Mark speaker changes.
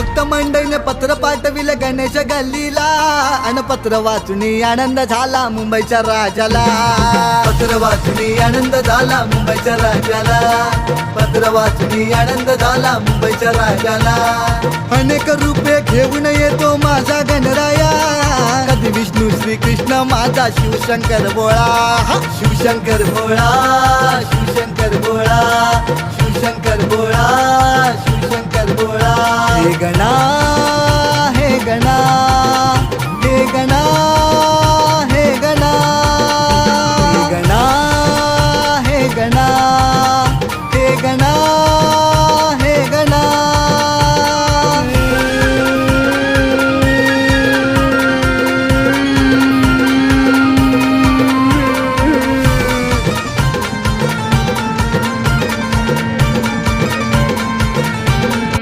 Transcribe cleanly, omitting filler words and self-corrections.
Speaker 1: भक्त मंडळीने पत्र पाठविले गणेश गल्लीला अन पत्र वाचुनी आनंद झाला मुंबईच्या राजाला. पत्र वाचुनी आनंद झाला मुंबईच्या राजाला. पत्र वाचुनी आनंद झाला मुंबईच्या राजाला. अनेक रूपे घेऊन येतो माझा गणराया, कधी विष्णू श्री कृष्ण माझा शिवशंकर भोळा. शिवशंकर भोळा, शिवशंकर भोळा, शिवशंकर भोळा, शिवशंकर